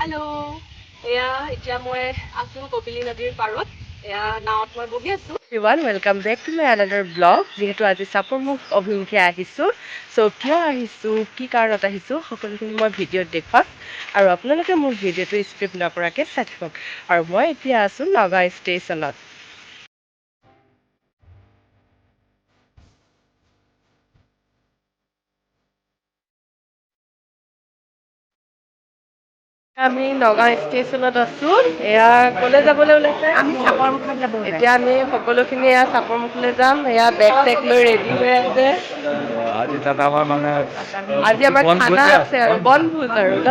Hello', এয়া এতিয়া মই আছো কপিলী নদীৰ পাৰত। এয়া নাৱত মই বহি আছো। Everyone welcome back to my another blog. যিহেতু আজি চাপৰমুখ অভিমুখে আহিছোঁ, চ' কিয় আহিছোঁ, কি কাৰণত আহিছোঁ, সকলোখিনি মই ভিডিঅ'ত দেখুৱাম আৰু আপোনালোকে মোৰ ভিডিঅ'টো স্কিপ নকৰাকৈ চাই থাকক। আৰু মই এতিয়া আছোঁ নগাঁও ষ্টেচনত। আমি নগাঁও ষ্টেচনত আছো। এয়া কলৈ যাবলৈ ওলাইছে? আমি চাপৰ মুখত যাব এতিয়া ওলাইছো। আমি সকলোখিনি এয়া চাপৰ মুখলৈ যাম। এয়া বেগ চেগ লৈ ৰেডি হৈ আছে। আজি তাত আমাৰ মানে আজি আমাৰ খানা আছে আৰু বনভোজ আৰু ন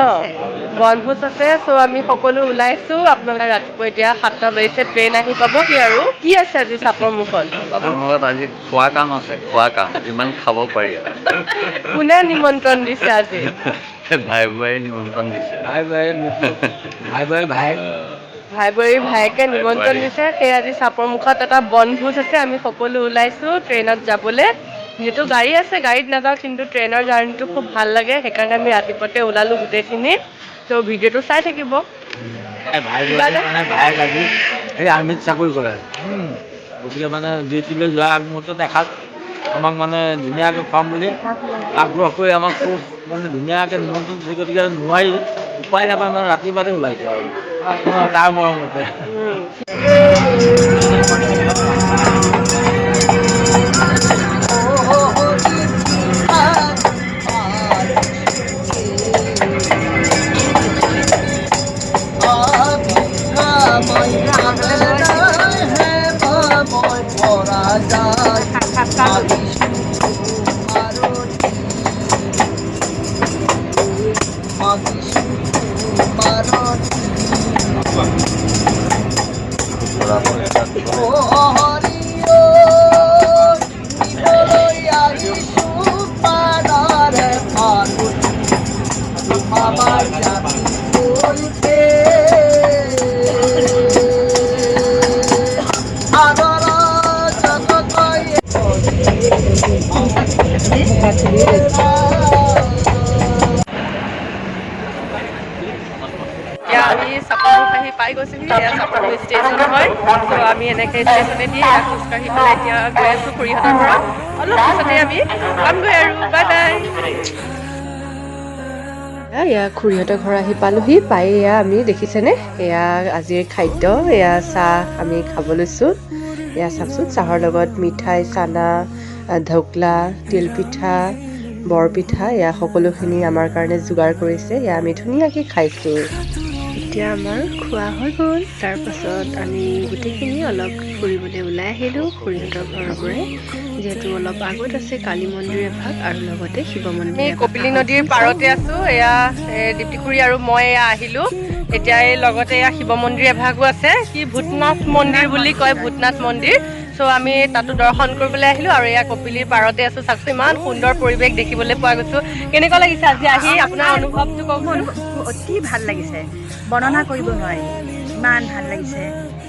বনভোজ আছে। চ' আমি সকলো ওলাইছো। আপোনালোকে ৰাতিপুৱা এতিয়া 7টা বাজিছে, ট্ৰেইন আহি পাবহি আৰু কি আছে আজি চাপৰ মুখত? ঘৰত আজি খোৱা কাম আছে, খোৱা কাম যিমান খাব পাৰি। কোনে নিমন্ত্ৰণ দিছে আজি? ভাই বোৱাৰী নিমন্ত্ৰণ দিছে। ভাই ভাই বোৱাৰী ভায়েকে নিমন্ত্ৰণ দিছে। সেই আজি চাপৰ মুখত এটা বনভোজ আছে। আমি সকলো ওলাইছো ট্ৰেইনত যাবলৈ। যিহেতু গাড়ী আছে, গাড়ীত নাযাওঁ, কিন্তু ট্ৰেইনৰ জাৰ্ণিটো খুব ভাল লাগে। সেইকাৰণে আমি ৰাতিপুৱাতে ওলালো গোটেইখিনি। ত' ভিডিঅ'টো চাই থাকিব। ভাই মানে ভায়েক আজি এই আৰ্মিত চাকৰি কৰে। গতিকে মানে ডিউটিলৈ যোৱা আগমুহূৰ্তত দেখাত আমাক মানে ধুনীয়াকৈ খুৱাম বুলি আগ্ৰহ কৰি আমাক খুব মানে ধুনীয়াকৈ নিমন্ত্ৰণ দিছে। গতিকে নোৱাৰি, উপায় নাপায় মানে ৰাতিপুৱাতে ওলাইছে আৰু তাৰ মৰমতে। এতিয়া আমি চাপৰমুখ আহি পাই গৈছোহি। এয়া চাপৰমুখ ষ্টেচন হয়। ত' আমি এনেকৈ ষ্টেচনেদি এয়া খোজকাঢ়ি পেলাই এতিয়া গৈ আছোঁ খুৰীহঁতৰ ঘৰত। অলপ পিছতে আমি পামগৈ আৰু বাই বাই। এয়া খুৰীহঁতৰ ঘৰ আহি পালোহি। পাই এয়া আমি দেখিছেনে, এয়া আজিৰ খাদ্য, এয়া চাহ আমি খাব লৈছোঁ। এয়া চাওকচোন, চাহৰ লগত মিঠাই, চানা, ঢকলা, তিলপিঠা, বৰপিঠা, এয়া সকলোখিনি আমাৰ কাৰণে যোগাৰ কৰিছে। এয়া আমি ধুনীয়াকৈ খাইছোঁ। এতিয়া আমাৰ খোৱা হৈ গ'ল। তাৰপাছত আমি গোটেইখিনি অলপ ফুৰিবলৈ ওলাই আহিলোঁ খুৰীহঁতৰ ঘৰৰ পৰাই। যিহেতু অলপ আগত আছে কালী মন্দিৰ এভাগ আৰু লগতে শিৱ মন্দিৰ। আমি কপিলী নদীৰ পাৰতে আছোঁ। এয়া দীপ্তি খুৰী আৰু মই এয়া আহিলোঁ। এতিয়া এই লগতে এয়া শিৱ মন্দিৰ এভাগো আছে। কি ভূতনাথ মন্দিৰ বুলি কয়, ভূতনাথ মন্দিৰ। চ' আমি তাতো দৰ্শন কৰিবলৈ আহিলোঁ আৰু এয়া কপিলীৰ পাৰতে আছোঁ। চাওকচোন, ইমান সুন্দৰ পৰিৱেশ দেখিবলৈ পোৱা গৈছোঁ। কেনেকুৱা লাগিছে আজি আহি? আপোনাৰ অনুভৱটো কওকচোন। অতি ভাল লাগিছে, বৰ্ণনা কৰিব নোৱাৰি। ইমান ভাল লাগিছে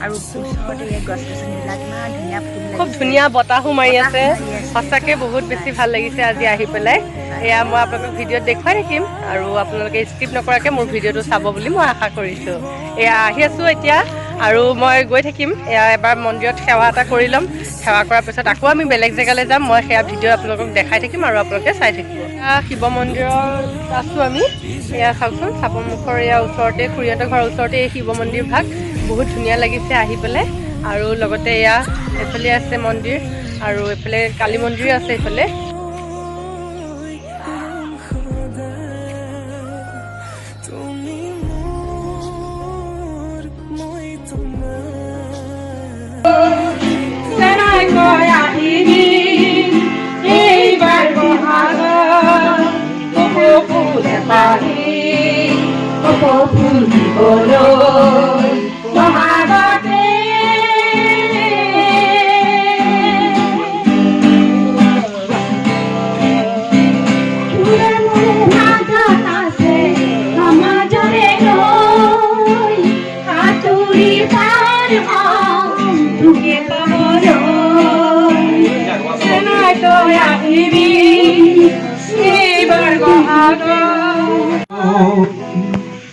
আৰু ওচৰতে এই গছ গছনিবিলাক ইমান ধুনীয়া ফুল খুব লাগিছে, ধুনীয়া বতাহো মাৰি বতাহ আছে। মাৰি আছে। সঁচাকৈ বহুত বেছি ভাল লাগিছে আজি আহি পেলাই। এয়া মই আপোনালোকক ভিডিঅ'ত দেখুৱাই থাকিম আৰু আপোনালোকে স্কিপ নকৰাকৈ মোৰ ভিডিঅ'টো চাব বুলি মই আশা কৰিছোঁ। এয়া আহি আছোঁ এতিয়া আৰু মই গৈ থাকিম। এয়া এবাৰ মন্দিৰত সেৱা এটা কৰি ল'ম। সেৱা কৰাৰ পিছত আকৌ আমি বেলেগ জেগালৈ যাম। মই সেয়া ভিডিঅ' আপোনালোকক দেখাই থাকিম আৰু আপোনালোকে চাই থাকিব। এয়া শিৱ মন্দিৰত আছোঁ আমি। এয়া চাওকচোন, চাপৰমুখৰ এয়া ওচৰতে, খুৰীহঁতৰ ঘৰৰ ওচৰতে এই শিৱ মন্দিৰ ভাগ। বহুত ধুনীয়া লাগিছে আহি পেলাই। আৰু লগতে এয়া এইফালে আছে মন্দিৰ আৰু এইফালে কালী মন্দিৰো আছে এইফালে।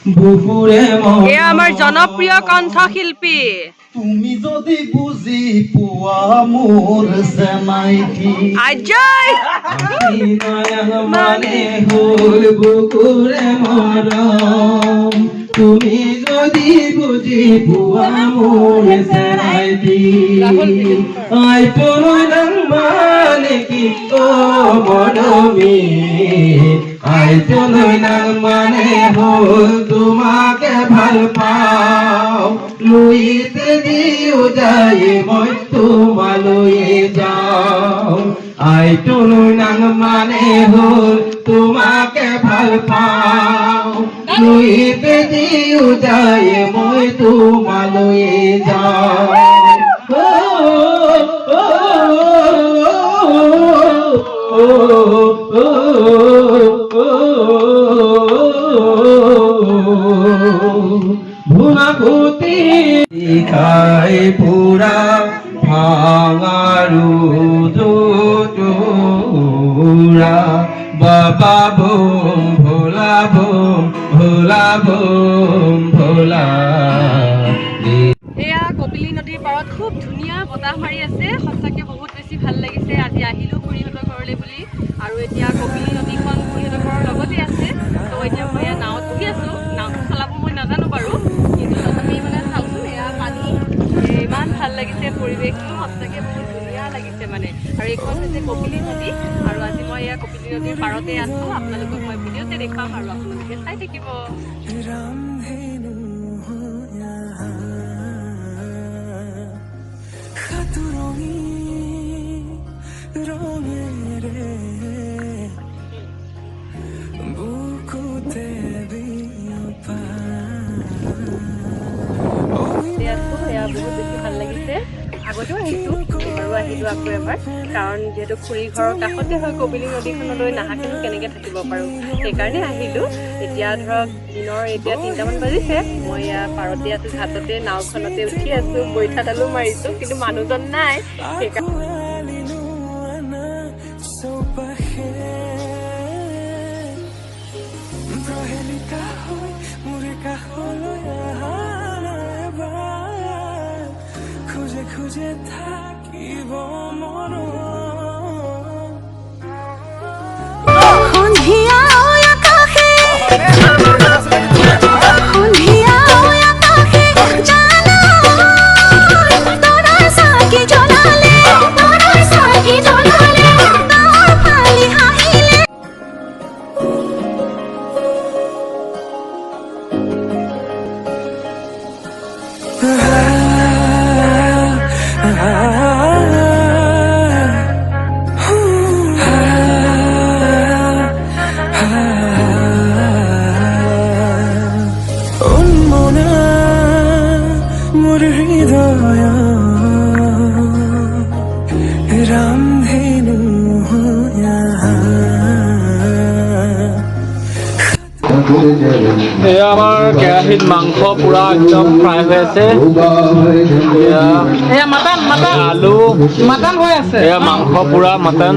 এয়া আমাৰ জনপ্ৰিয় কণ্ঠশিল্পী তুমি যদি বুজি পোৱা মোৰ চেনাইটি আজয় মানে হ'ল বুকুৰে মৰম তুমি যদি বুজি পোৱা মোৰ চেনাইটি আই পৰদান মানে কি মৰমী আই পৰদান মানে হ'ল তোমাকে ভাল পাওঁ লুইতে দিও যায় মই তোমালৈ যাওঁ আই পৰদান মানে হ'ল তোমাকে ভাল পাওঁ লুইতে দিও যায় মই তোমালৈ যাওঁ ভুনাভূতি খাই পুৰা ভাঙাৰু জোৰা বাবা বোম ভোলা বোম ভোলা বোম ভোলা এয়া কপিলী নদীৰ পাৰত খুব ধুনীয়া বতাহ মাৰি আছে সঁচাকৈ বহুত বেছি ভাল লাগিছে আজি আহিলোঁ খুৰীহঁতৰ ঘৰলৈ বুলি আৰু এতিয়া কপিলী নদীখন খুৰীহঁতৰ ঘৰৰ লগতে আছে তো এতিয়া মই এয়া নাৱত বহি আছোঁ নাওটো চলাব মই নাজানো বাৰু কিন্তু তথাপি মানে চাওঁচোন এয়া পানী ইমান ভাল লাগিছে পৰিৱেশটো সঁচাকৈ বহুত ধুনীয়া লাগিছে মানে আৰু এইখন হৈছে কপিলী নদী আৰু আজি মই এয়া কপিলী নদীৰ পাৰতে আছোঁ আপোনালোকক মই ভিডিঅ'তে দেখুৱাম আৰু আপোনালোকে চাই থাকিব বহুত বেছি ভাল লাগিছে আগতেও আহিছোঁ আৰু আহিলোঁ আকৌ এবাৰ কাৰণ যিহেতু খুৰী ঘৰৰ কাষতে হয় কপিলী নদীখনলৈ নাহাকেনো কেনেকৈ থাকিব পাৰোঁ সেইকাৰণে আহিলোঁ এতিয়া ধৰক দিনৰ এতিয়া 3টামান বাজিছে মই এয়া পাৰতে আছোঁ ঘাটতে নাওখনতে উঠি আছোঁ বৈঠাডালো মাৰিছোঁ কিন্তু মানুহজন নাই সেইকাৰণে খুঁজে থাকিব মন সন্ধিয়া আকাশে সন্ধিয়া আকাশে জানা তৰা চাকি জ্বলালে তাৰ ফালি হাঁহিলে মোৰ হৃদয় ৰামধেনু এয়া আমাৰ কেৰাহীত মাংস পুৰা একদম ফ্ৰাই হৈ আছে এয়া আলু মাটন হৈ আছে এয়া মাংস পুৰা মাটন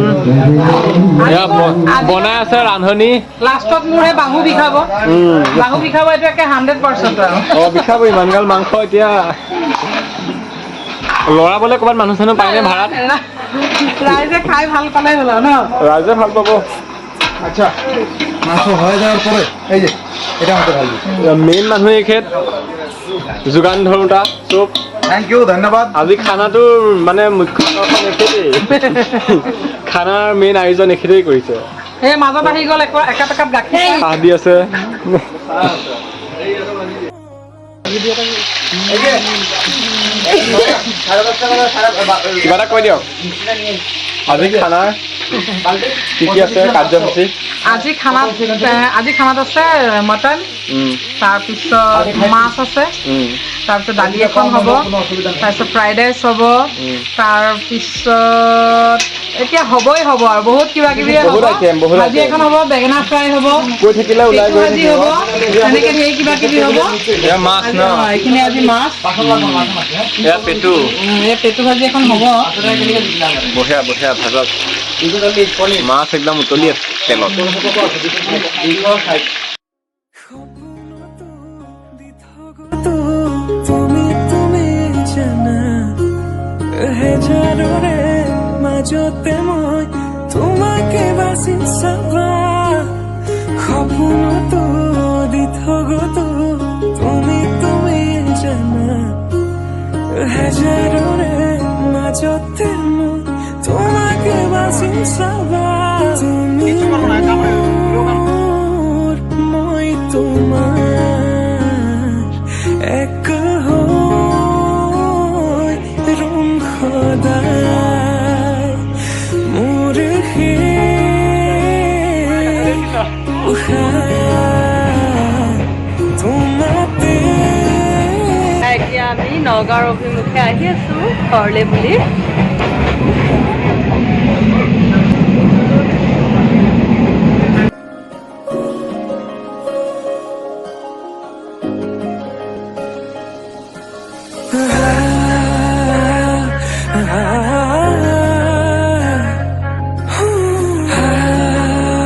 এয়া বনাই আছে ৰান্ধনী লাষ্টত মোৰে বাহু বিষাব এইটো একে 100% আৰু বিষাব ইমানগাল মাংস এতিয়া লৰাবলে ক'ৰবাত মানুহ চানুহ পায়নে ভাড়াত ৰাইজে খাই ভাল পালে হ'ল ন ৰাইজে ভাল পাব আচ্ছা মাংস হয়ে যাওয়াৰ পৰে এই যে এটা আমাকে ভালো মেইন মানুহ এইখেত যোগান ধৰোঁতা চব থ্যাংক ইউ ধন্যবাদ আজি খানাটোৰ মানে মুখ্য আকৰ্ষণ এখেতেই খানাৰ মেইন আয়োজন এখেতেই কৰিছে এই মাজত আহি গ'ল একাপ একাপ গাখীৰ চাহ দি আছে কিবা এটা কৈ দিয়ক আজি খানাৰ কি কি আছে কাৰ্যসূচী আজি খানাত আছে মটন তাৰপিছত মাছ আছে তাৰপিছত দালি এখন হ'ব তাৰপিছত ফ্ৰাইড ৰাইচ হ'ব তাৰপিছত এতিয়া হ'বই হ'ব আৰু বহুত কিবা কিবি হ'ব ভাজি এখন হ'ব বেঙেনা ফ্ৰাই হ'ব কৈ থাকিলে ওলাই গৈ ভাজি হ'ব তেনেকৈ ধেৰ কিবা কিবি হ'ব মাছ ন এইখিনি আজি মাছ এয়া পেটু এই পেটু ভাজি এখন হ'ব বঢ়িয়া বঢ়িয়া ভাজক মাছ একদম উতলি আছে তেলত মাজতে মই তোমাকে বাছি চাবা সপোনতো দি থগতো তুমি জানা হাজাৰৰে মাজতে মই তোমাকে বাছি চাবা তুমি মোৰ মই তোমাৰ এক হৈ ৰম সদায় মোৰ তোমাতে এতিয়া আমি নগাঁৱৰ অভিমুখে আহি আছো ঘৰলে বুলি